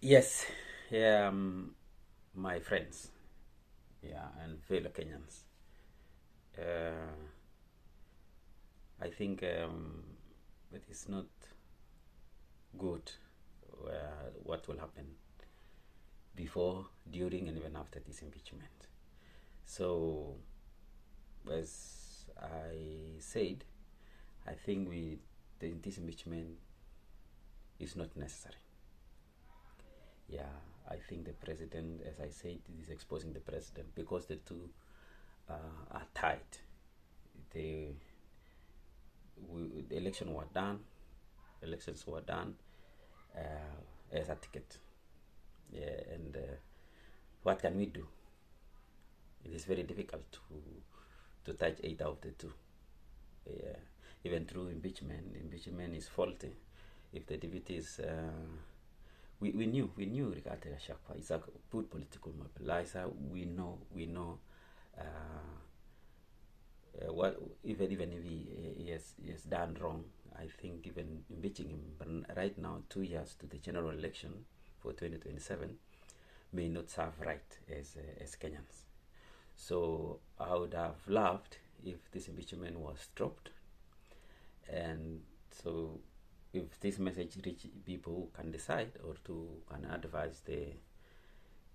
Yes, my friends, yeah, and fellow Kenyans. Uh, I think it is not good what will happen before, during, and even after this impeachment. So, as I said, I think this impeachment is not necessary. Yeah, I think the president, as I said, is exposing the president because the two are tied. The the elections were done as a ticket. Yeah, and what can we do? It is very difficult to touch either of the two. Yeah. Even through impeachment is faulty. If the deputies, we knew Rigathi Gachagua is a good political mobilizer. We know uh, what even if he has done wrong, I think even impeaching him right now, 2 years to the general election for 2027, may not serve right as Kenyans. So I would have loved if this impeachment was dropped, and so if this message reach people who can decide or to can advise the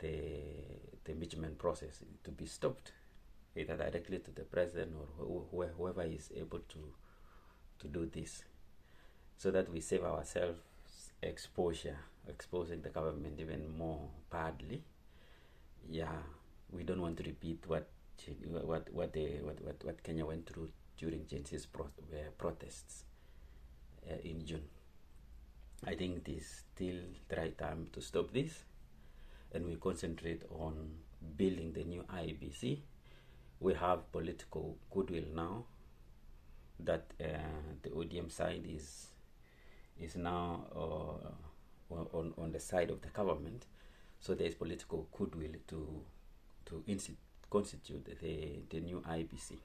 the impeachment process to be stopped, either directly to the president or whoever is able to do this, so that we save ourselves exposing the government even more badly. Yeah, we don't want to repeat what Kenya went through during Gen Z's protests in June. I think it is still the right time to stop this, and we concentrate on building the new IEBC. We have political goodwill now that the ODM side is now on the side of the government, so there is political goodwill to constitute the new IEBC.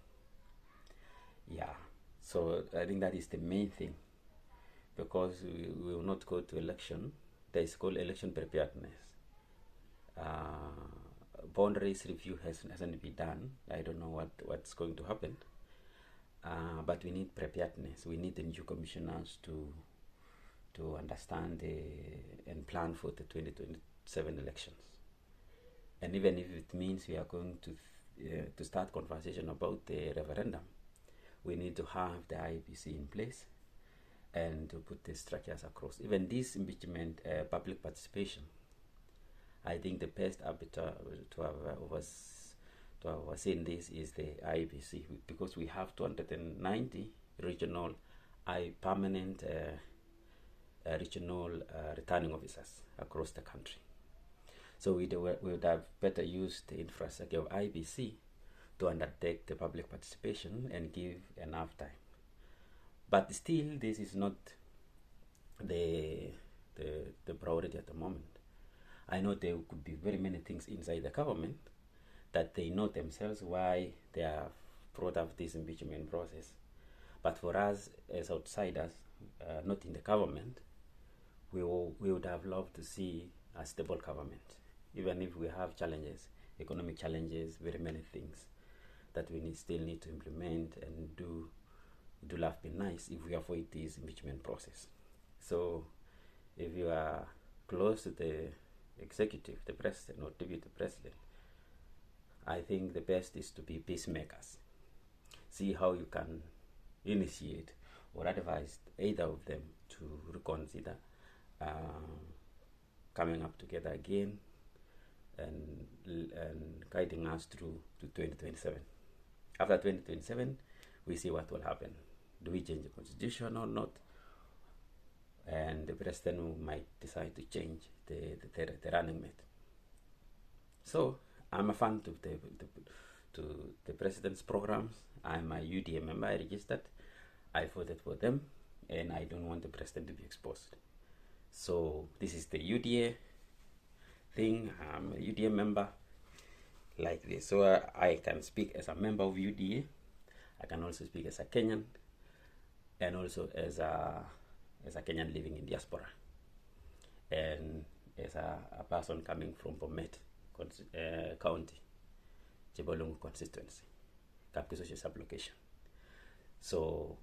Yeah, so I think that is the main thing, because we will not go to election. There is called election preparedness. Boundaries review hasn't been done. I don't know what's going to happen. But we need preparedness. We need the new commissioners to understand and plan for the 2027 elections. And even if it means we are going to start conversation about the referendum, we need to have the IEBC in place and to put the structures across. Even this impeachment, public participation, I think the best arbiter to have overseen this is the IEBC, because we have 290 regional permanent regional returning officers across the country. So we would have better used the infrastructure of IEBC to undertake the public participation and give enough time. But still, this is not the priority at the moment. I know there could be very many things inside the government that they know themselves why they have brought up this impeachment process. But for us as outsiders, not in the government, we would have loved to see a stable government, even if we have challenges, economic challenges, very many things that we still need to implement and do. It would have been nice if we avoid this impeachment process. So if you are close to the executive, the president or deputy president, I think the best is to be peacemakers. See how you can initiate or advise either of them to reconsider coming up together again and guiding us through to 2027. After 2027, we see what will happen. Do we change the constitution or not? And the president might decide to change the running mate. So I'm a fan to the president's programs. I'm a UDA member. I registered. I voted for them, and I don't want the president to be exposed. So this is the UDA thing. I'm a UDA member like this. So I can speak as a member of UDA. I can also speak as a Kenyan, and also as a Kenyan living in diaspora. And as a person coming from Bomet County, Jebolungu constituency, Kapkisoche sublocation. So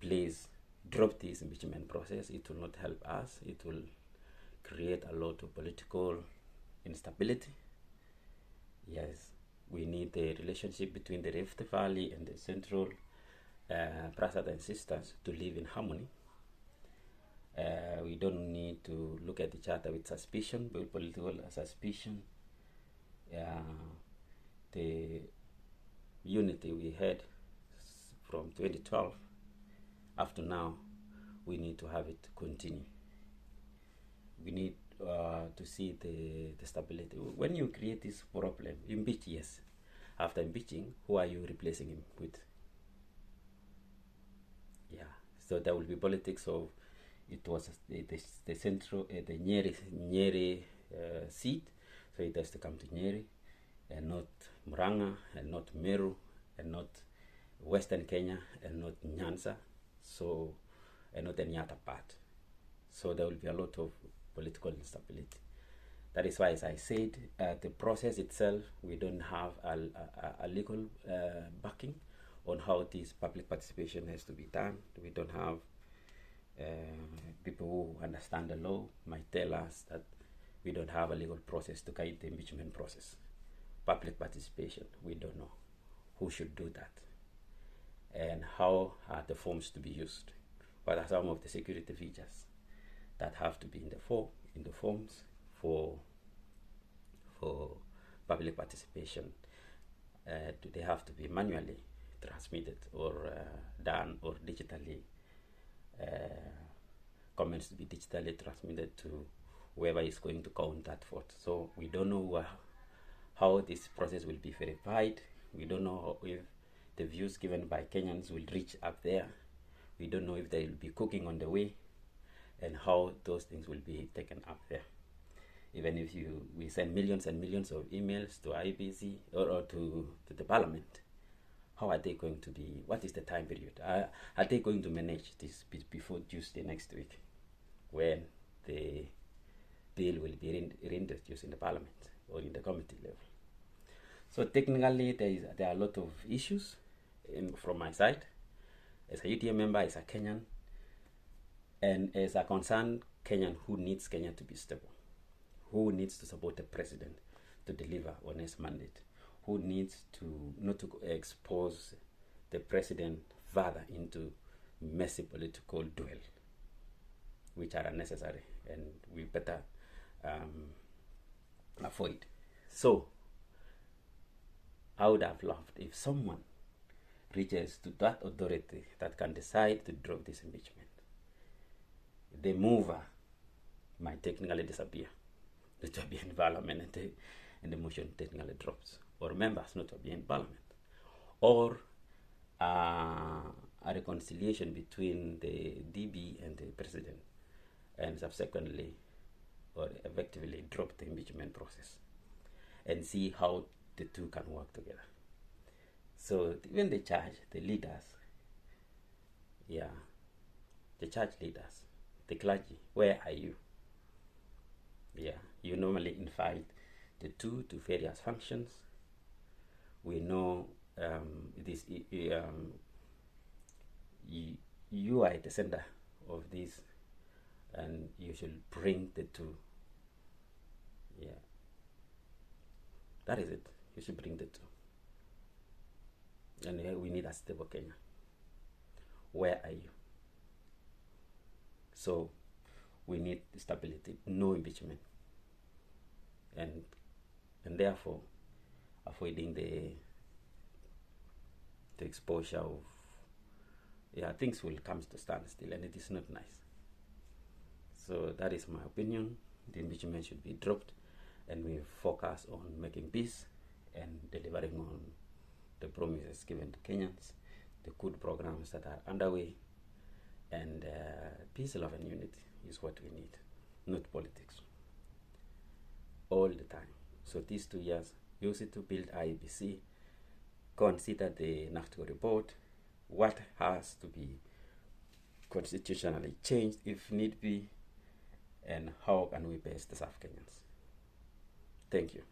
please drop this impeachment process. It will not help us. It will create a lot of political instability. Yes, we need the relationship between the Rift Valley and the Central brothers and sisters to live in harmony. We don't need to look at each other with suspicion, with political suspicion. The unity we had from 2012 up to now, we need to have it continue. We need to see the stability. When you create this problem, impeach, yes. After impeaching, who are you replacing him with? Yeah, so there will be politics of, it was the central, the Nyeri seat, so it has to come to Nyeri, and not Murang'a, and not Meru, and not Western Kenya, and not Nyanza, so, and not any other part. So there will be a lot of political instability. That is why, as I said, the process itself, we don't have a legal backing on how this public participation has to be done. We don't have people who understand the law might tell us that we don't have a legal process to guide the impeachment process. Public participation, we don't know who should do that, and how are the forms to be used. What are some of the security features that have to be in the forms for public participation? Do they have to be manually transmitted or done, or digitally? Comments to be digitally transmitted to whoever is going to count that vote. So we don't know how this process will be verified. We don't know if the views given by Kenyans will reach up there. We don't know if they will be cooking on the way, and how those things will be taken up there. Even if we send millions and millions of emails to IEBC or to the parliament, how are they going to be, what is the time period? Are they going to manage this before Tuesday next week, when the bill will be reintroduced in the parliament or in the committee level? So technically, there are a lot of issues from my side, as a UDA member, as a Kenyan, and as a concerned Kenyan who needs Kenya to be stable, who needs to support the president to deliver on his mandate, who needs to not to expose the president further into messy political duel, which are unnecessary, and we better avoid. So I would have loved if someone reaches to that authority that can decide to drop this impeachment. The mover might technically disappear, not to be in parliament, and the motion technically drops, or members not to be in parliament, or a reconciliation between the DB and the president, and subsequently or effectively drop the impeachment process and see how the two can work together. So even the church, the leaders, the church leaders, the clergy, where are you? You normally invite the two to various functions. We know you are at the center of this, and you should bring the two. That is it. You should bring the two. And we need a stable Kenya. Where are you? So we need stability, no impeachment, and therefore avoiding the exposure of things will come to standstill, and it is not nice. So that is my opinion. The impeachment should be dropped, and we focus on making peace and delivering on the promises given to Kenyans, the good programs that are underway, and peace, love, and unity is what we need, not politics all the time. So these 2 years, use it to build IEBC, consider the NAFTO report, what has to be constitutionally changed if need be, and how can we best serve Kenyans. Thank you.